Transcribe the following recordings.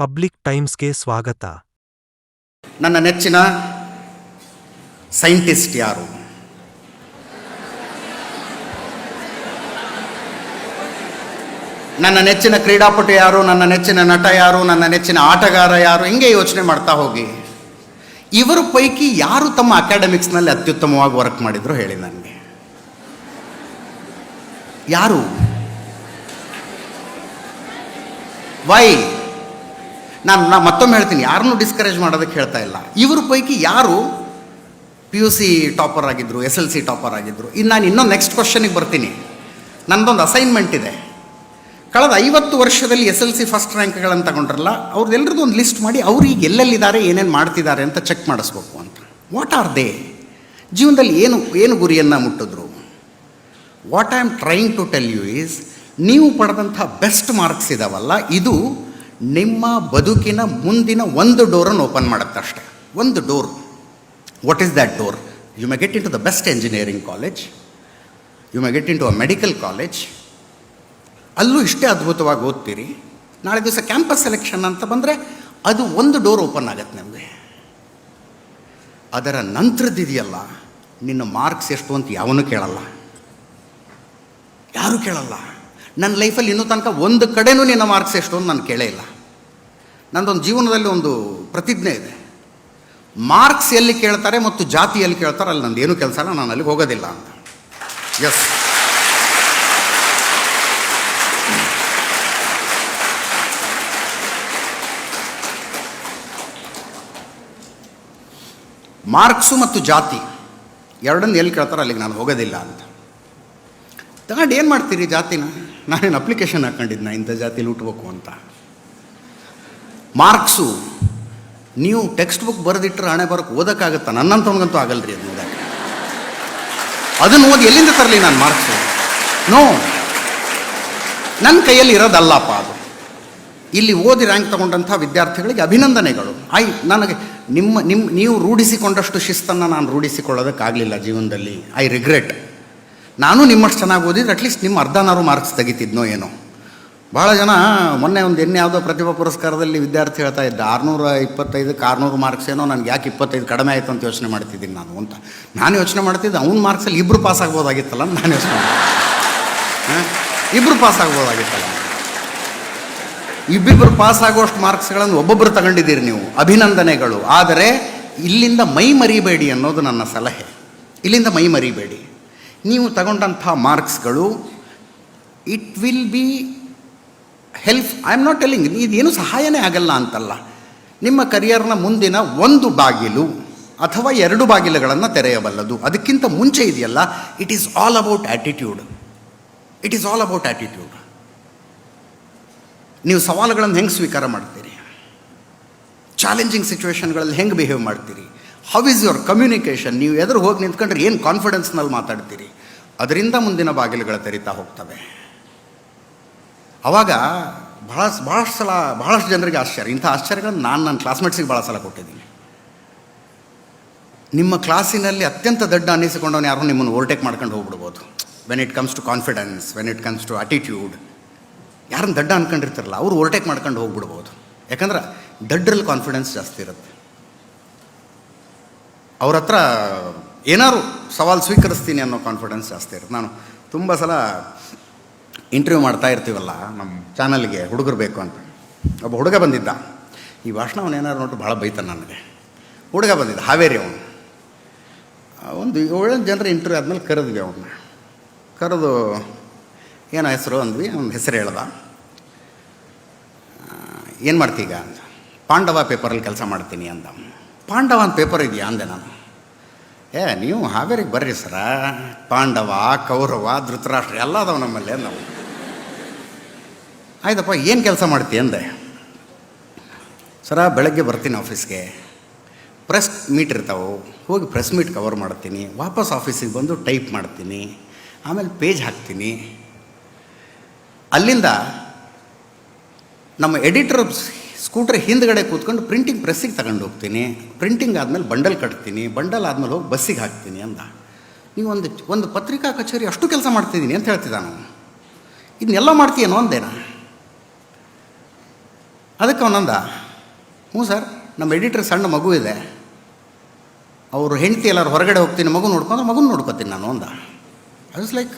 Public ಟೈಮ್ಸ್ಗೆ ಸ್ವಾಗತ. ನನ್ನ ನೆಚ್ಚಿನ ಸೈಂಟಿಸ್ಟ್ ಯಾರು? ನನ್ನ ನೆಚ್ಚಿನ ಕ್ರೀಡಾಪಟು ಯಾರು? ನನ್ನ ನೆಚ್ಚಿನ ನಟ ಯಾರು? ನನ್ನ ನೆಚ್ಚಿನ ಆಟಗಾರ ಯಾರು? ಹಿಂಗೆ ಯೋಚನೆ ಮಾಡ್ತಾ ಹೋಗಿ. ಇವರ ಪೈಕಿ ಯಾರು ತಮ್ಮ ಅಕಾಡೆಮಿಕ್ಸ್ನಲ್ಲಿ ಅತ್ಯುತ್ತಮವಾಗಿ ವರ್ಕ್ ಮಾಡಿದ್ರು ಹೇಳಿ ನನಗೆ. ಯಾರು? ವೈ? ನಾನು ಮತ್ತೊಮ್ಮೆ ಹೇಳ್ತೀನಿ, ಯಾರನ್ನೂ ಡಿಸ್ಕರೇಜ್ ಮಾಡೋದಕ್ಕೆ ಹೇಳ್ತಾ ಇಲ್ಲ. ಇವ್ರ ಪೈಕಿ ಯಾರು PUC ಟಾಪರ್ ಆಗಿದ್ರು, SLC ಟಾಪರ್ ಆಗಿದ್ರು? ಇನ್ನು ನಾನು ಇನ್ನೊಂದು ನೆಕ್ಸ್ಟ್ ಕ್ವಶನಿಗೆ ಬರ್ತೀನಿ. ನನ್ನದೊಂದು ಅಸೈನ್ಮೆಂಟ್ ಇದೆ. ಕಳೆದ 50 ವರ್ಷದಲ್ಲಿ SLC ಫಸ್ಟ್ ರ್ಯಾಂಕ್ಗಳನ್ನು ತಗೊಂಡ್ರಲ್ಲ, ಅವ್ರದ್ದೆಲ್ಲರದ್ದು ಒಂದು ಲಿಸ್ಟ್ ಮಾಡಿ ಅವ್ರು ಈಗ ಎಲ್ಲೆಲ್ಲಿದ್ದಾರೆ, ಏನೇನು ಮಾಡ್ತಿದ್ದಾರೆ ಅಂತ ಚೆಕ್ ಮಾಡಿಸ್ಬೇಕು ಅಂತ. What are they? ಜೀವನದಲ್ಲಿ ಏನು ಗುರಿಯನ್ನು ಮುಟ್ಟಿದ್ರು? What I am trying to tell you is, ನೀವು ಪಡೆದಂಥ ಬೆಸ್ಟ್ ಮಾರ್ಕ್ಸ್ ಇದಾವಲ್ಲ, ಇದು ನಿಮ್ಮ ಬದುಕಿನ ಮುಂದಿನ ಒಂದು ಡೋರನ್ನು ಓಪನ್ ಮಾಡುತ್ತೆ ಅಷ್ಟೆ. ಒಂದು door. What is that door? You may get into the best engineering college, you may get into a medical college. ಅಲ್ಲೂ ಇಷ್ಟೇ ಅದ್ಭುತವಾಗಿ ಓದ್ತೀರಿ. ನಾಳೆ ದಿವಸ ಕ್ಯಾಂಪಸ್ ಸೆಲೆಕ್ಷನ್ ಅಂತ ಬಂದರೆ ಅದು ಒಂದು ಡೋರ್ ಓಪನ್ ಆಗತ್ತೆ ನಿಮಗೆ. ಅದರ ನಂತರದಿದೆಯಲ್ಲ, ನಿನ್ನ ಮಾರ್ಕ್ಸ್ ಎಷ್ಟು ಅಂತ ಯಾವನೂ ಕೇಳಲ್ಲ, ಯಾರೂ ಕೇಳಲ್ಲ. ನನ್ನ ಲೈಫಲ್ಲಿ ಇನ್ನೂ ತನಕ ಒಂದು ಕಡೆನೂ ನಿನ್ನ ಮಾರ್ಕ್ಸ್ ಎಷ್ಟು ಅಂತ ನಾನು ಕೇಳೇ ಇಲ್ಲ. ನನ್ನದೊಂದು ಜೀವನದಲ್ಲಿ ಒಂದು ಪ್ರತಿಜ್ಞೆ ಇದೆ, ಮಾರ್ಕ್ಸ್ ಎಲ್ಲಿ ಕೇಳ್ತಾರೆ ಮತ್ತು ಜಾತಿ ಎಲ್ಲಿ ಕೇಳ್ತಾರೆ ಅಲ್ಲಿ ನಂದು ಏನೂ ಕೆಲಸ ಇಲ್ಲ, ನಾನು ಅಲ್ಲಿಗೆ ಹೋಗೋದಿಲ್ಲ ಅಂತ. ಎಸ್, ಮಾರ್ಕ್ಸು ಮತ್ತು ಜಾತಿ ಎರಡನ್ನು ಎಲ್ಲಿ ಕೇಳ್ತಾರೆ ಅಲ್ಲಿಗೆ ನಾನು ಹೋಗೋದಿಲ್ಲ ಅಂತ. ತಗೊಂಡು ಏನು ಮಾಡ್ತೀರಿ ಜಾತಿನ? ನಾನೇನು ಅಪ್ಲಿಕೇಶನ್ ಹಾಕ್ಕೊಂಡಿದ್ನ ಇಂಥ ಜಾತಿಲಿ ಹುಟ್ಟಬೇಕು ಅಂತ? ಮಾರ್ಕ್ಸು ನೀವು ಟೆಕ್ಸ್ಟ್ ಬುಕ್ ಬರೆದಿಟ್ಟರೆ ಹಣೆ ಬರೋಕ್ಕೆ ಓದೋಕ್ಕಾಗುತ್ತಾ? ನನ್ನಂತವನಿಗಂತೂ ಆಗಲ್ರಿ ಅದು ಓದೋಕ್ಕೆ. ಅದನ್ನು ಓದಿ ಎಲ್ಲಿಂದ ತರಲಿ ನಾನು ಮಾರ್ಕ್ಸು? ನೋ, ನನ್ನ ಕೈಯಲ್ಲಿ ಇರೋದಲ್ಲಪ್ಪ ಅದು. ಇಲ್ಲಿ ಓದಿ ರ್ಯಾಂಕ್ ತಗೊಂಡಂಥ ವಿದ್ಯಾರ್ಥಿಗಳಿಗೆ ಅಭಿನಂದನೆಗಳು. ನನಗೆ ನೀವು ರೂಢಿಸಿಕೊಂಡಷ್ಟು ಶಿಸ್ತನ್ನು ನಾನು ರೂಢಿಸಿಕೊಳ್ಳೋದಕ್ಕಾಗಲಿಲ್ಲ ಜೀವನದಲ್ಲಿ. I regret. ನಾನು ನಿಮ್ಮಷ್ಟು ಚೆನ್ನಾಗಿ ಓದಿದ್ರೆ ಅಟ್ಲೀಸ್ಟ್ ನಿಮ್ಮ ಅರ್ಧನಾರು ಮಾರ್ಕ್ಸ್ ತೆಗಿತಿದ್ನೋ ಏನೋ. ಭಾಳ ಜನ ಮೊನ್ನೆ ಒಂದು ಯಾವುದೋ ಪ್ರತಿಭಾ ಪುರಸ್ಕಾರದಲ್ಲಿ ವಿದ್ಯಾರ್ಥಿ ಹೇಳ್ತಾ ಇದ್ದ 625ಕ್ಕೆ 600 ಮಾರ್ಕ್ಸ್ ಏನೋ, ನನಗೆ ಯಾಕೆ 25 ಕಡಿಮೆ ಆಯಿತು ಅಂತ ಯೋಚನೆ ಮಾಡ್ತಿದ್ದೀನಿ ನಾನು ಅಂತ. ನಾನು ಯೋಚನೆ ಮಾಡ್ತಿದ್ದೆ, ಅವ್ನ ಮಾರ್ಕ್ಸಲ್ಲಿ ಇಬ್ಬರು ಪಾಸ್ ಆಗ್ಬೋದಾಗಿತ್ತಲ್ಲ ಅಂತ ನಾನು ಯೋಚನೆ ಮಾಡಿದೆ. ಇಬ್ಬರು ಪಾಸ್ ಆಗ್ಬೋದಾಗಿತ್ತಲ್ಲ. ಇಬ್ಬಿಬ್ಬರು ಪಾಸ್ ಆಗುವಷ್ಟು ಮಾರ್ಕ್ಸ್ಗಳನ್ನು ಒಬ್ಬೊಬ್ಬರು ತಗೊಂಡಿದ್ದೀರಿ ನೀವು, ಅಭಿನಂದನೆಗಳು. ಆದರೆ ಇಲ್ಲಿಂದ ಮೈ ಮರಿಬೇಡಿ ಅನ್ನೋದು ನನ್ನ ಸಲಹೆ. ಇಲ್ಲಿಂದ ಮೈ ಮರಿಬೇಡಿ. ನೀವು ತಗೊಂಡಂಥ ಮಾರ್ಕ್ಸ್ಗಳು it will be help. I am not telling ಇದೇನು ಸಹಾಯನೇ ಆಗಲ್ಲ ಅಂತಲ್ಲ. ನಿಮ್ಮ ಕರಿಯರ್ನ ಮುಂದಿನ ಒಂದು ಬಾಗಿಲು ಅಥವಾ 2 ಬಾಗಿಲುಗಳನ್ನು ತೆರೆಯಬಲ್ಲದು. ಅದಕ್ಕಿಂತ ಮುಂಚೆ ಇದೆಯಲ್ಲ, it is all about attitude. It is all about attitude. ನೀವು ಸವಾಲುಗಳನ್ನು ಹೆಂಗೆ ಸ್ವೀಕಾರ ಮಾಡ್ತೀರಿ? ಚಾಲೆಂಜಿಂಗ್ ಸಿಚುವೇಶನ್ಗಳಲ್ಲಿ ಹೆಂಗೆ ಬಿಹೇವ್ ಮಾಡ್ತೀರಿ? How is your communication? ನೀವು ಎದುರು ಹೋಗಿ ನಿಂತ್ಕೊಂಡ್ರೆ ಏನು ಕಾನ್ಫಿಡೆನ್ಸ್ನಲ್ಲಿ ಮಾತಾಡ್ತೀರಿ? ಅದರಿಂದ ಮುಂದಿನ ಬಾಗಿಲುಗಳು ತೆರೀತಾ ಹೋಗ್ತವೆ. ಆವಾಗ ಬಹಳಷ್ಟು ಜನರಿಗೆ ಆಶ್ಚರ್ಯ. ಇಂಥ ಆಶ್ಚರ್ಯಗಳನ್ನು ನಾನು ನನ್ನ ಕ್ಲಾಸ್ಮೇಟ್ಸಿಗೆ ಭಾಳ ಸಲ ಕೊಟ್ಟಿದ್ದೀನಿ. ನಿಮ್ಮ ಕ್ಲಾಸಿನಲ್ಲಿ ಅತ್ಯಂತ ದೊಡ್ಡ ಅನ್ನಿಸಿಕೊಂಡವನು ಯಾರು ನಿಮ್ಮನ್ನು ಓವರ್ಟೇಕ್ ಮಾಡ್ಕೊಂಡು ಹೋಗ್ಬಿಡ್ಬೋದು. When it comes to confidence, when it comes to attitude, ಯಾರನ್ನು ದಡ್ಡ ಅಂದ್ಕೊಂಡಿರ್ತಾರಲ್ಲ ಅವ್ರು ಓವರ್ಟೇಕ್ ಮಾಡ್ಕೊಂಡು ಹೋಗ್ಬಿಡ್ಬೋದು. ಯಾಕಂದ್ರೆ ದಡ್ಡರಲ್ಲಿ ಕಾನ್ಫಿಡೆನ್ಸ್ ಜಾಸ್ತಿ ಇರುತ್ತೆ. ಅವ್ರ ಹತ್ರ ಏನಾದ್ರು ಸವಾಲು ಸ್ವೀಕರಿಸ್ತೀನಿ ಅನ್ನೋ ಕಾನ್ಫಿಡೆನ್ಸ್ ಜಾಸ್ತಿ ಇರುತ್ತೆ. ನಾನು ತುಂಬ ಸಲ ಇಂಟರ್ವ್ಯೂ ಮಾಡ್ತಾ ಇರ್ತೀವಲ್ಲ ನಮ್ಮ ಚಾನಲ್ಗೆ, ಹುಡುಗರು ಬೇಕು ಅಂತ. ಒಬ್ಬ ಹುಡುಗ ಬಂದಿದ್ದ. ಈ ಭಾಷಣ ಅವನು ಏನಾದ್ರು ನೋಡ್ರು ಭಾಳ ಬೈತಾನೆ ನನಗೆ. ಹುಡುಗ ಬಂದಿದ್ದ, ಹಾವೇರಿ ಅವನು. ಒಂದು 7 ಜನರ ಇಂಟರ್ವ್ಯೂ ಆದಮೇಲೆ ಕರೆದ್ವಿ ಅವನ್ನ. ಕರೆದು ಏನೋ ಹೆಸರು ಅಂದ್ವಿ. ಅವ್ನ ಹೆಸರು ಹೇಳ್ದ. ಏನು ಮಾಡ್ತೀಗ ಅಂತ. ಪಾಂಡವ ಪೇಪರಲ್ಲಿ ಕೆಲಸ ಮಾಡ್ತೀನಿ ಅಂದ. ಪಾಂಡವ ಅಂತ ಪೇಪರ್ ಇದೆಯಾ ಅಂದೆ ನಾನು. ನೀವು ಹಾವೇರಿಗೆ ಬರ್ರಿ ಸರ, ಪಾಂಡವ, ಕೌರವ, ಧೃತರಾಷ್ಟ್ರ ಎಲ್ಲ ಅದಾವೆ ನಮ್ಮಲ್ಲಿ ನಾವು. ಆಯ್ತಪ್ಪ, ಏನು ಕೆಲಸ ಮಾಡ್ತೀವಿ ಅಂದೆ. ಸರ ಬೆಳಗ್ಗೆ ಬರ್ತೀನಿ ಆಫೀಸ್ಗೆ, ಪ್ರೆಸ್ ಮೀಟ್ ಇರ್ತಾವೆ, ಹೋಗಿ ಪ್ರೆಸ್ ಮೀಟ್ ಕವರ್ ಮಾಡ್ತೀನಿ, ವಾಪಸ್ ಆಫೀಸಿಗೆ ಬಂದು ಟೈಪ್ ಮಾಡ್ತೀನಿ, ಆಮೇಲೆ ಪೇಜ್ ಹಾಕ್ತೀನಿ. ಅಲ್ಲಿಂದ ನಮ್ಮ ಎಡಿಟರ್ ಸ್ಕೂಟ್ರ್ ಹಿಂದ್ಗಡೆ ಕೂತ್ಕೊಂಡು ಪ್ರಿಂಟಿಂಗ್ ಪ್ರೆಸ್ಸಿಗೆ ತಗೊಂಡು ಹೋಗ್ತೀನಿ. ಪ್ರಿಂಟಿಂಗ್ ಆದಮೇಲೆ ಬಂಡಲ್ ಕಟ್ತೀನಿ, ಬಂಡಲ್ ಆದಮೇಲೆ ಹೋಗಿ ಬಸ್ಸಿಗೆ ಹಾಕ್ತೀನಿ ಅಂದ. ನೀವು ಒಂದು ಪತ್ರಿಕಾ ಕಚೇರಿ ಅಷ್ಟು ಕೆಲಸ ಮಾಡ್ತಿದ್ದೀನಿ ಅಂತ ಹೇಳ್ತಿದ್ದ. ನಾನು ಇದನ್ನೆಲ್ಲ ಮಾಡ್ತೀಯೇನೋ ಅಂದೇನ. ಅದಕ್ಕೆ ಅವನಂದ, ಹ್ಞೂ ಸರ್, ನಮ್ಮ ಎಡಿಟ್ರ್ ಸಣ್ಣ ಮಗು ಇದೆ, ಅವರು ಹೆಂಡತಿ ಎಲ್ಲರೂ ಹೊರಗಡೆ ಹೋಗ್ತೀನಿ, ಮಗು ನೋಡ್ಕೊಂಡ್ರೆ ಮಗುನ ನೋಡ್ಕೊತೀನಿ ನಾನು ಅಂದ. ಐ ವಾಸ್ ಲೈಕ್,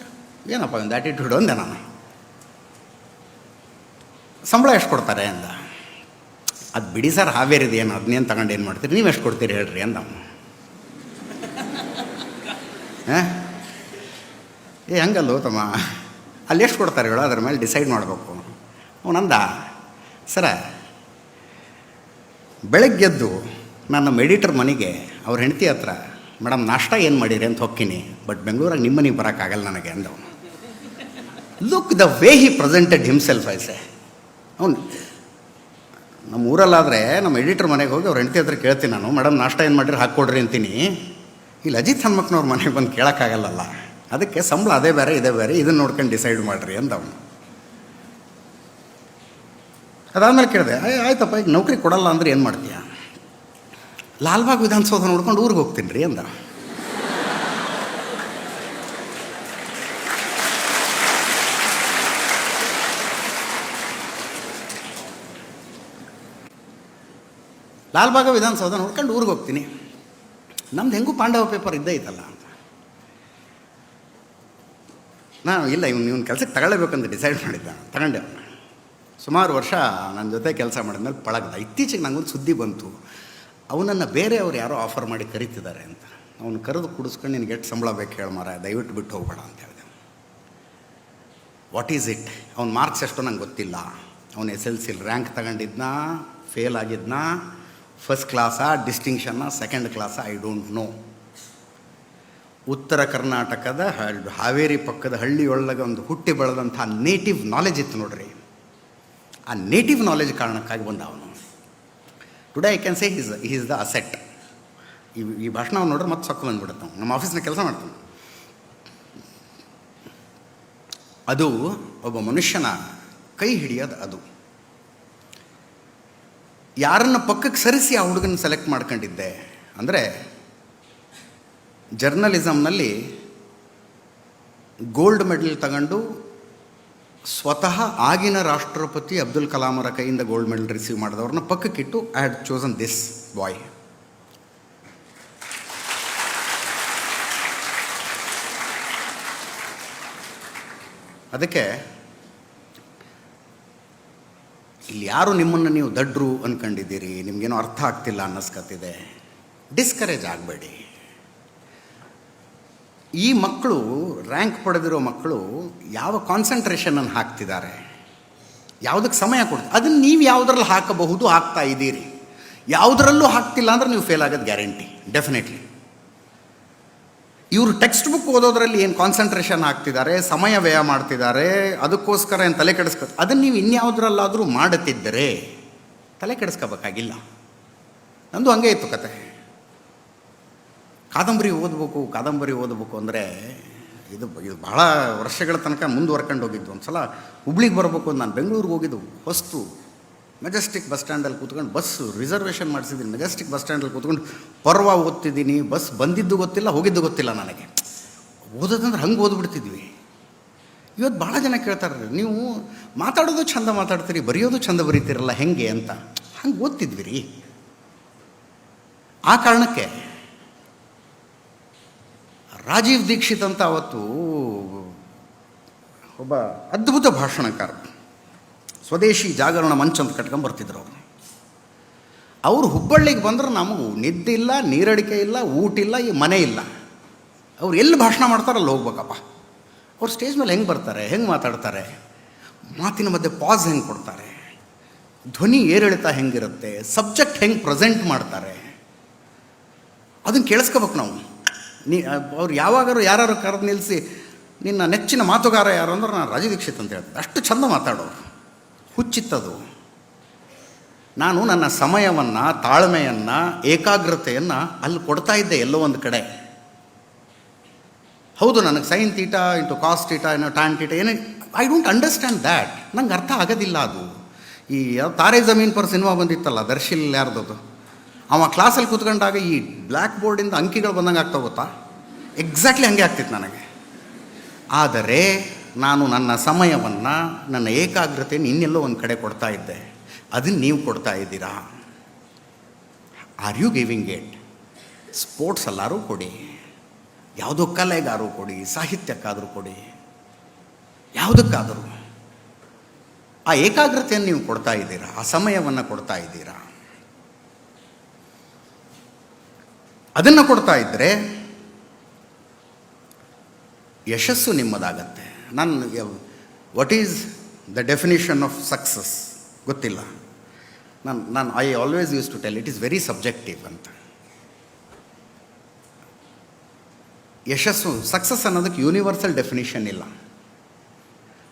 ಏನಪ್ಪ ಒಂದು ಆ್ಯಟಿಟ್ಯೂಡ್ ಅಂದೆ ನಾನು. ಸಂಬಳ ಎಷ್ಟು ಕೊಡ್ತಾರೆ ಅಂದ. ಅದು ಬಿಡಿ ಸರ್, ಹಾವೇರಿದೆ ಏನು, ಅದನ್ನೇನು ತಗೊಂಡು ಏನು ಮಾಡ್ತೀರಿ, ನೀವು ಎಷ್ಟು ಕೊಡ್ತೀರಿ ಹೇಳ್ರಿ ಅಂದ ಅವನು. ಹಂಗಲ್ಲೋ ತಮ್ಮ, ಅಲ್ಲಿ ಎಷ್ಟು ಕೊಡ್ತಾರೆ ಹೇಳೋ, ಅದ್ರ ಮೇಲೆ ಡಿಸೈಡ್ ಮಾಡಬೇಕು. ಅವನಂದ, ಸರ ಬೆಳಗ್ಗೆದ್ದು ನಾನು ನಮ್ಮ ಎಡಿಟರ್ ಮನೆಗೆ ಅವ್ರ ಹೆಂಡತಿ ಹತ್ರ, ಮೇಡಮ್ ನಾಷ್ಟ ಏನು ಮಾಡಿರಿ ಅಂತ ಹೋಗ್ತೀನಿ, ಬಟ್ ಬೆಂಗಳೂರಾಗ ನಿಮ್ಮ ಮನೆಗೆ ಬರೋಕ್ಕಾಗಲ್ಲ ನನಗೆ ಅಂದವನು. Look the way he presented himself ಐಸೆ. ಅವನು ನಮ್ಮ ಊರಲ್ಲಾದರೆ ನಮ್ಮ ಎಡಿಟರ್ ಮನೆಗೆ ಹೋಗಿ ಅವ್ರ ಹೆಂಡತಿ ಹತ್ರ ಕೇಳ್ತೀನಿ ನಾನು, ಮೇಡಮ್ ನಾಷ್ಟ ಏನು ಮಾಡಿರಿ ಹಾಕ್ಕೊಡ್ರಿ ಅಂತೀನಿ. ಇಲ್ಲಿ ಅಜಿತ್ ಹನುಮಕ್ನವ್ರ ಮನೆಗೆ ಬಂದು ಕೇಳೋಕ್ಕಾಗಲ್ಲಲ್ಲ, ಅದಕ್ಕೆ ಸಂಬಳ ಅದೇ ಬೇರೆ ಇದೇ ಬೇರೆ, ಇದನ್ನು ನೋಡ್ಕೊಂಡು ಡಿಸೈಡ್ ಮಾಡಿರಿ ಅಂತ ಅವನು. ಅದಾದಮೇಲೆ ಕೇಳಿದೆ, ಆಯ್ತಪ್ಪ ಈಗ ನೌಕರಿ ಕೊಡಲ್ಲ ಅಂದ್ರೆ ಏನು ಮಾಡ್ತೀಯ? ಲಾಲ್ಬಾಗ್ ವಿಧಾನಸೌಧ ನೋಡ್ಕೊಂಡು ಊರಿಗೆ ಹೋಗ್ತೀನಿ ರೀ ಅಂದ. ಲಾಲ್ಬಾಗ ವಿಧಾನಸೌಧ ನೋಡ್ಕೊಂಡು ಊರಿಗೆ ಹೋಗ್ತೀನಿ, ನಮ್ದು ಹೆಂಗೂ ಪಾಂಡವ ಪೇಪರ್ ಇದ್ದೇ ಇತ್ತಲ್ಲ ಅಂತ. ನಾನು ಇಲ್ಲ, ಇವನು ಕೆಲಸಕ್ಕೆ ತಗೊಳ್ಳೇಬೇಕಂತ ಡಿಸೈಡ್ ಮಾಡಿದ್ದ, ತಗೊಂಡೆ. ಸುಮಾರು ವರ್ಷ ನನ್ನ ಜೊತೆ ಕೆಲಸ ಮಾಡಿದ್ಮೇಲೆ ಪಳಗ್ದ. ಇತ್ತೀಚೆಗೆ ನನಗೊಂದು ಸುದ್ದಿ ಬಂತು, ಅವನನ್ನು ಬೇರೆಯವ್ರು ಯಾರೋ ಆಫರ್ ಮಾಡಿ ಕರೀತಿದ್ದಾರೆ ಅಂತ. ಅವನು ಕರೆದು ಕುಡಿಸ್ಕೊಂಡು ನಿನಗೆ ಎಷ್ಟು ಸಂಬಳ ಬೇಕು ಹೇಳಿ ಮಾರ, ದಯವಿಟ್ಟು ಬಿಟ್ಟು ಹೋಗಬೇಡ ಅಂತ ಹೇಳಿದೆ. What is it? ಅವ್ನ ಮಾರ್ಕ್ಸ್ ಎಷ್ಟೋ ನಂಗೆ ಗೊತ್ತಿಲ್ಲ. ಅವನು SLC ರ್ಯಾಂಕ್ ತಗೊಂಡಿದ್ನಾ, ಫೇಲ್ ಆಗಿದ್ನಾ, ಫಸ್ಟ್ ಕ್ಲಾಸಾ, ಡಿಸ್ಟಿಂಕ್ಷನ್ನ, ಸೆಕೆಂಡ್ ಕ್ಲಾಸಾ, ಐ ಡೋಂಟ್ ನೋ. ಉತ್ತರ ಕರ್ನಾಟಕದ ಹಾವೇರಿ ಪಕ್ಕದ ಹಳ್ಳಿಯೊಳಗೆ ಒಂದು ಹುಟ್ಟಿ ಬೆಳೆದಂಥ ನೇಟಿವ್ ನಾಲೆಜ್ ಇತ್ತು ನೋಡ್ರಿ. ಆ ನೇಟಿವ್ ನಾಲೆಜ್ ಕಾರಣಕ್ಕಾಗಿ ಬಂದ ಅವನು. Today I can say is the asset. ಈ ಭಾಷಣ ಅವ್ನು ನೋಡ್ರೆ ಮತ್ತೆ ಸೊಕ್ಕ ಬಂದುಬಿಡುತ್ತೆ. ನಾವು ನಮ್ಮ ಆಫೀಸ್ನಾಗ ಕೆಲಸ ಮಾಡ್ತಾನೆ. ಅದು ಒಬ್ಬ ಮನುಷ್ಯನ ಕೈ ಹಿಡಿಯೋದು. ಅದು ಯಾರನ್ನು ಪಕ್ಕಕ್ಕೆ ಸರಿಸಿ ಆ ಹುಡುಗನ ಸೆಲೆಕ್ಟ್ ಮಾಡ್ಕೊಂಡಿದ್ದೆ ಅಂದರೆ, ಜರ್ನಲಿಸಮ್ನಲ್ಲಿ ಗೋಲ್ಡ್ ಮೆಡಲ್ ತಗೊಂಡು ಸ್ವತಃ ಆಗಿನ ರಾಷ್ಟ್ರಪತಿ ಅಬ್ದುಲ್ ಕಲಾಮರ ಕೈಯಿಂದ ಗೋಲ್ಡ್ ಮೆಡಲ್ ರಿಸೀವ್ ಮಾಡಿದವ್ರನ್ನ ಪಕ್ಕಕ್ಕಿಟ್ಟು I had chosen this boy. ಅದಕ್ಕೆ ಇಲ್ಲಿ ಯಾರು ನಿಮ್ಮನ್ನು ನೀವು ದಡ್ರು ಅಂದ್ಕೊಂಡಿದ್ದೀರಿ, ನಿಮಗೇನೋ ಅರ್ಥ ಆಗ್ತಿಲ್ಲ ಅನ್ನಿಸ್ಕತ್ತಿದೆ, ಡಿಸ್ಕರೇಜ್ ಆಗಬೇಡಿ. ಈ ಮಕ್ಕಳು, ರ್ಯಾಂಕ್ ಪಡೆದಿರೋ ಮಕ್ಕಳು ಯಾವ ಕಾನ್ಸಂಟ್ರೇಷನನ್ನು ಹಾಕ್ತಿದ್ದಾರೆ, ಯಾವುದಕ್ಕೆ ಸಮಯ ಕೊಡ್ತಾರೆ, ಅದನ್ನು ನೀವು ಯಾವುದ್ರಲ್ಲಿ ಹಾಕಬಹುದು, ಹಾಕ್ತಾ ಇದ್ದೀರಿ. ಯಾವುದರಲ್ಲೂ ಹಾಕ್ತಿಲ್ಲ ಅಂದ್ರೆ ನೀವು ಫೇಲ್ ಆಗೋದು ಗ್ಯಾರಂಟಿ, ಡೆಫಿನೆಟ್ಲಿ. ಇವರು ಟೆಕ್ಸ್ಟ್ ಬುಕ್ ಓದೋದ್ರಲ್ಲಿ ಏನು ಕಾನ್ಸಂಟ್ರೇಷನ್ ಹಾಕ್ತಿದ್ದಾರೆ, ಸಮಯ ವ್ಯಯ ಮಾಡ್ತಿದ್ದಾರೆ, ಅದಕ್ಕೋಸ್ಕರ ಏನು ತಲೆ ಕೆಡಿಸ್ಕೊ, ಅದನ್ನು ನೀವು ಇನ್ಯಾವುದ್ರಲ್ಲಾದರೂ ಮಾಡುತ್ತಿದ್ದರೆ ತಲೆ ಕೆಡಿಸ್ಕೋಬೇಕಾಗಿಲ್ಲ. ನಂದು ಹಂಗೆ ಇತ್ತು ಕತೆ. ಕಾದಂಬರಿ ಓದಬೇಕು ಅಂದರೆ ಇದು ಭಾಳ ವರ್ಷಗಳ ತನಕ ಮುಂದುವರ್ಕೊಂಡು ಹೋಗಿದ್ದು. ಒಂದು ಸಲ ಹುಬ್ಳಿಗೆ ಬರಬೇಕು ಅಂತ ನಾನು ಬೆಂಗಳೂರಿಗೆ ಹೋಗಿದ್ದು. ಹೊಸ್ತು ಮೆಜೆಸ್ಟಿಕ್ ಬಸ್ ಸ್ಟ್ಯಾಂಡಲ್ಲಿ ಕೂತ್ಕೊಂಡು, ಬಸ್ ರಿಸರ್ವೇಷನ್ ಮಾಡಿಸಿದ್ದೀನಿ, ಮೆಜೆಸ್ಟಿಕ್ ಬಸ್ ಸ್ಟ್ಯಾಂಡಲ್ಲಿ ಕೂತ್ಕೊಂಡು ಪರ್ವ ಓದ್ತಿದ್ದೀನಿ. ಬಸ್ ಬಂದಿದ್ದು ಗೊತ್ತಿಲ್ಲ, ಹೋಗಿದ್ದು ಗೊತ್ತಿಲ್ಲ ನನಗೆ. ಓದೋದಂದ್ರೆ ಹಂಗೆ ಓದ್ಬಿಡ್ತಿದ್ವಿ. ಇವತ್ತು ಭಾಳ ಜನ ಕೇಳ್ತಾರೆ, ನೀವು ಮಾತಾಡೋದು ಚಂದ ಮಾತಾಡ್ತೀರಿ, ಬರೆಯೋದು ಚಂದ ಬರೀತೀರಲ್ಲ ಹೆಂಗೆ ಅಂತ. ಹಂಗೆ ಓದ್ತಿದ್ವಿ ರೀ. ಆ ಕಾರಣಕ್ಕೆ ರಾಜೀವ್ ದೀಕ್ಷಿತ್ ಅಂತ ಅವತ್ತು ಒಬ್ಬ ಅದ್ಭುತ ಭಾಷಣಕಾರ, ಸ್ವದೇಶಿ ಜಾಗರಣ ಮಂಚ ಅಂತ ಕಟ್ಕೊಂಬರ್ತಿದ್ರು ಅವರು. ಅವರು ಹುಬ್ಬಳ್ಳಿಗೆ ಬಂದ್ರೆ ನಮಗೂ ನಿದ್ದೆ ಇಲ್ಲ, ನೀರಡಿಕೆ ಇಲ್ಲ, ಊಟ ಇಲ್ಲ, ಈ ಮನೆ ಇಲ್ಲ. ಅವ್ರು ಎಲ್ಲಿ ಭಾಷಣ ಮಾಡ್ತಾರೆ ಅಲ್ಲಿ ಹೋಗ್ಬೇಕಪ್ಪ. ಅವ್ರು ಸ್ಟೇಜ್ ಮೇಲೆ ಹೆಂಗೆ ಬರ್ತಾರೆ, ಹೆಂಗೆ ಮಾತಾಡ್ತಾರೆ, ಮಾತಿನ ಮಧ್ಯೆ ಪಾಸ್ ಹೆಂಗೆ ಕೊಡ್ತಾರೆ, ಧ್ವನಿ ಏರಿಳಿತ ಹೆಂಗಿರುತ್ತೆ, ಸಬ್ಜೆಕ್ಟ್ ಹೆಂಗೆ ಪ್ರೆಸೆಂಟ್ ಮಾಡ್ತಾರೆ, ಅದನ್ನು ಕೇಳಿಸ್ಕೋಬೇಕು ನಾವು. ಅವ್ರು ಯಾವಾಗಾರು ಯಾರು ಕರೆದು ನಿಲ್ಲಿಸಿ ನಿನ್ನ ನೆಚ್ಚಿನ ಮಾತುಗಾರ ಯಾರು ಅಂದ್ರೆ ನಾನು ರಾಜೀವ್ ದೀಕ್ಷಿತ್ ಅಂತ ಹೇಳ್ತಾರೆ. ಅಷ್ಟು ಚಂದ ಮಾತಾಡೋರು. ಹುಚ್ಚಿತ್ತದು. ನಾನು ನನ್ನ ಸಮಯವನ್ನು, ತಾಳ್ಮೆಯನ್ನು, ಏಕಾಗ್ರತೆಯನ್ನು ಅಲ್ಲಿ ಕೊಡ್ತಾ ಇದ್ದೆ ಎಲ್ಲೋ ಒಂದು ಕಡೆ. ಹೌದು, ನನಗೆ sine theta into cos theta ಏನೋ ಟ್ಯಾನ್ ತೀಟಾ ಏನೋ ಐ ಡೋಂಟ್ ಅಂಡರ್ಸ್ಟ್ಯಾಂಡ್ ದ್ಯಾಟ್. ನಂಗೆ ಅರ್ಥ ಆಗೋದಿಲ್ಲ ಅದು. ಈ ತಾರೇ ಜಮೀನ್ ಪರ್ ಸಿನಿಮಾ ಬಂದಿತ್ತಲ್ಲ, ದರ್ಶಿಲ್ ಯಾರ್ದದು, ಅವ ಕ್ಲಾಸಲ್ಲಿ ಕೂತ್ಕೊಂಡಾಗ ಈ ಬ್ಲ್ಯಾಕ್ ಬೋರ್ಡಿಂದ ಅಂಕಿಗಳು ಬಂದಂಗೆ ಆಗ್ತಾ ಗೊತ್ತಾ, ಎಕ್ಸಾಕ್ಟ್ಲಿ ಹಾಗೆ ಆಗ್ತಿತ್ತು ನನಗೆ. ಆದರೆ ನಾನು ನನ್ನ ಸಮಯವನ್ನು, ನನ್ನ ಏಕಾಗ್ರತೆಯನ್ನು ಇನ್ನೆಲ್ಲೋ ಒಂದು ಕಡೆ ಕೊಡ್ತಾ ಇದ್ದೆ. ಅದನ್ನು ನೀವು ಕೊಡ್ತಾ ಇದ್ದೀರಾ? Are you giving it? Sports ಎಲ್ಲರೂ ಕೊಡಿ, ಯಾವುದೋ ಕಲೆಗಾರು ಕೊಡಿ, ಸಾಹಿತ್ಯಕ್ಕಾದರೂ ಕೊಡಿ, ಯಾವುದಕ್ಕಾದರೂ ಆ ಏಕಾಗ್ರತೆಯನ್ನು ನೀವು ಕೊಡ್ತಾ ಇದ್ದೀರಾ? ಆ ಸಮಯವನ್ನು ಕೊಡ್ತಾ ಇದ್ದೀರಾ? ಅದನ್ನು ಕೊಡ್ತಾ ಇದ್ದರೆ ಯಶಸ್ಸು ನಿಮ್ಮದಾಗತ್ತೆ. What is the definition of success ಗೊತ್ತಿಲ್ಲ. ನಾನು I always use to tell it is very subjective ಅಂತ. ಯಶಸ್ಸು, ಸಕ್ಸಸ್ ಅನ್ನೋದಕ್ಕೆ ಯೂನಿವರ್ಸಲ್ ಡೆಫಿನಿಷನ್ ಇಲ್ಲ.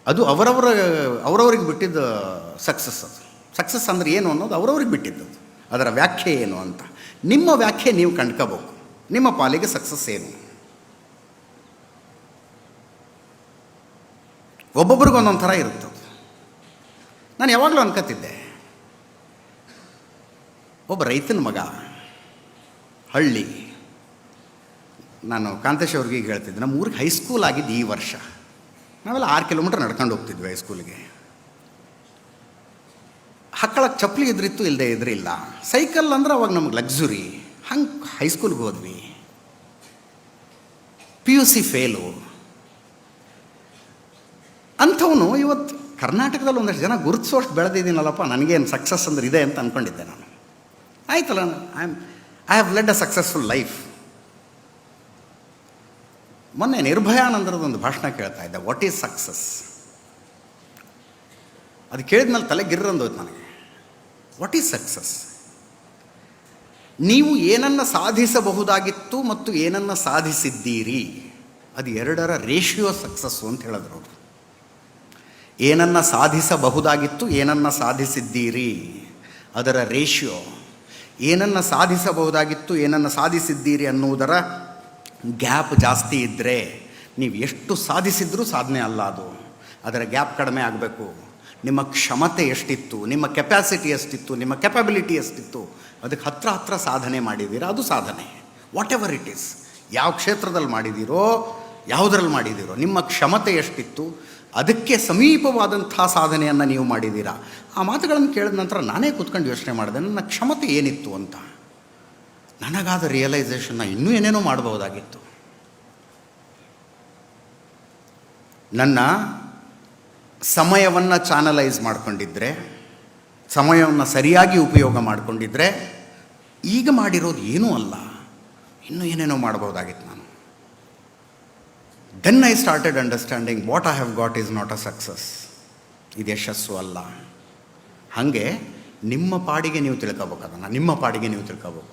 ಅದು ಅವರವ್ರಿಗೆ ಬಿಟ್ಟಿದ್ದ ಸಕ್ಸಸ್. ಅದು ಸಕ್ಸಸ್ ಅಂದರೆ ಏನು ಅನ್ನೋದು ಅವರವ್ರಿಗೆ ಬಿಟ್ಟಿದ್ದದು, ಅದರ ವ್ಯಾಖ್ಯೆ ಏನು ಅಂತ. ನಿಮ್ಮ ವ್ಯಾಖ್ಯೆ ನೀವು ಕಂಡ್ಕೋಬೇಕು. ನಿಮ್ಮ ಪಾಲಿಗೆ ಸಕ್ಸಸ್ ಏನು? ಒಬ್ಬೊಬ್ರಿಗೆ ಒಂದೊಂದು ಥರ ಇರುತ್ತದು. ನಾನು ಯಾವಾಗಲೂ ಅನ್ಕೋತಿದ್ದೆ, ಒಬ್ಬ ರೈತನ ಮಗ, ಹಳ್ಳಿ. ನಾನು ಕಾಂತೇಶ್ ಅವ್ರಿಗೆ ಈಗ ಹೇಳ್ತಿದ್ದೆ, ನಮ್ಮ ಊರಿಗೆ ಹೈಸ್ಕೂಲ್ ಆಗಿದ್ದು ಈ ವರ್ಷ. ನಾವೆಲ್ಲ 6 ಕಿಲೋಮೀಟ್ರ್ ನಡ್ಕೊಂಡು ಹೋಗ್ತಿದ್ವಿ ಹೈಸ್ಕೂಲಿಗೆ. ಹಕ್ಕಳಕ್ಕೆ ಚಪ್ಪಲಿ ಇದ್ರಿತ್ತು, ಇಲ್ಲದೆ ಇದ್ರಿಲ್ಲ. ಸೈಕಲ್ ಅಂದ್ರೆ ಅವಾಗ ನಮಗೆ ಲಕ್ಸುರಿ. ಹಂಗೆ ಹೈಸ್ಕೂಲ್ಗೆ ಹೋದ್ವಿ. PUC fail. ಅಂಥವನು ಇವತ್ತು ಕರ್ನಾಟಕದಲ್ಲಿ ಒಂದಷ್ಟು ಜನ ಗುರುತಿಸೋಷ್ಟು ಬೆಳೆದಿದ್ದೀನಲ್ಲಪ್ಪ, ನನಗೇನು ಸಕ್ಸಸ್ ಅಂದ್ರೆ ಇದೆ ಅಂತ ಅಂದ್ಕೊಂಡಿದ್ದೆ ನಾನು. ಆಯ್ತಲ್ಲ, I have led a successful life. ಮೊನ್ನೆ ನಿರ್ಭಯಾನಂದರದೊಂದು ಭಾಷಣ ಕೇಳ್ತಾ ಇದ್ದೆ, ವಾಟ್ ಈಸ್ ಸಕ್ಸಸ್? ಅದು ಕೇಳಿದ್ಮೇಲೆ ತಲೆ ಗಿರ್ರಂದೋಯ್ತು ನನಗೆ. What is success? ನೀವು ಏನನ್ನು ಸಾಧಿಸಬಹುದಾಗಿತ್ತು ಮತ್ತು ಏನನ್ನು ಸಾಧಿಸಿದ್ದೀರಿ, ಅದು ಎರಡರ ರೇಷಿಯೋ ಸಕ್ಸಸ್ಸು ಅಂತ ಹೇಳಿದ್ರು ಅವರು. ಏನನ್ನು ಸಾಧಿಸಬಹುದಾಗಿತ್ತು, ಏನನ್ನು ಸಾಧಿಸಿದ್ದೀರಿ, ಅದರ ರೇಷಿಯೋ. ಏನನ್ನು ಸಾಧಿಸಬಹುದಾಗಿತ್ತು, ಏನನ್ನು ಸಾಧಿಸಿದ್ದೀರಿ ಅನ್ನುವುದರ ಗ್ಯಾಪ್ ಜಾಸ್ತಿ ಇದ್ದರೆ ನೀವು ಎಷ್ಟು ಸಾಧಿಸಿದ್ರೂ ಸಾಧನೆ ಅಲ್ಲ ಅದು. ಅದರ ಗ್ಯಾಪ್ ಕಡಿಮೆ ಆಗಬೇಕು. ನಿಮ್ಮ ಕ್ಷಮತೆ ಎಷ್ಟಿತ್ತು, ನಿಮ್ಮ ಕೆಪ್ಯಾಸಿಟಿ ಎಷ್ಟಿತ್ತು, ನಿಮ್ಮ ಕೆಪಬಿಲಿಟಿ ಎಷ್ಟಿತ್ತು, ಅದಕ್ಕೆ ಹತ್ರ ಸಾಧನೆ ಮಾಡಿದ್ದೀರಾ, ಅದು ಸಾಧನೆ. ವಾಟ್ ಎವರ್ ಇಟ್ ಈಸ್, ಯಾವ ಕ್ಷೇತ್ರದಲ್ಲಿ ಮಾಡಿದ್ದೀರೋ, ಯಾವುದರಲ್ಲಿ ಮಾಡಿದ್ದೀರೋ, ನಿಮ್ಮ ಕ್ಷಮತೆ ಎಷ್ಟಿತ್ತು, ಅದಕ್ಕೆ ಸಮೀಪವಾದಂಥ ಸಾಧನೆಯನ್ನು ನೀವು ಮಾಡಿದ್ದೀರಾ. ಆ ಮಾತುಗಳನ್ನು ಕೇಳಿದ ನಂತರ ನಾನೇ ಕೂತ್ಕೊಂಡು ಯೋಚನೆ ಮಾಡಿದೆ, ನನ್ನ ಕ್ಷಮತೆ ಏನಿತ್ತು ಅಂತ. ನನಗಾದ ರಿಯಲೈಸೇಷನ್ನ ಇನ್ನೂ ಏನೇನೋ ಮಾಡಬಹುದಾಗಿತ್ತು. ನನ್ನ ಸಮಯವನ್ನು ಚಾನಲೈಸ್ ಮಾಡಿಕೊಂಡಿದ್ದರೆ, ಸಮಯವನ್ನು ಸರಿಯಾಗಿ ಉಪಯೋಗ ಮಾಡಿಕೊಂಡಿದ್ದರೆ ಈಗ ಮಾಡಿರೋದು ಏನೂ ಅಲ್ಲ, ಇನ್ನೂ ಏನೇನೋ ಮಾಡಬಹುದಾಗಿತ್ತು ನಾನು. Then I started understanding what I have got is not a success. ಇದು ಯಶಸ್ಸು ಅಲ್ಲ. ಹಾಗೆ ನಿಮ್ಮ ಪಾಡಿಗೆ ನೀವು ತಿಳ್ಕೋಬೇಕು, ಅದನ್ನು ನಿಮ್ಮ ಪಾಡಿಗೆ ನೀವು ತಿಳ್ಕೋಬೇಕು.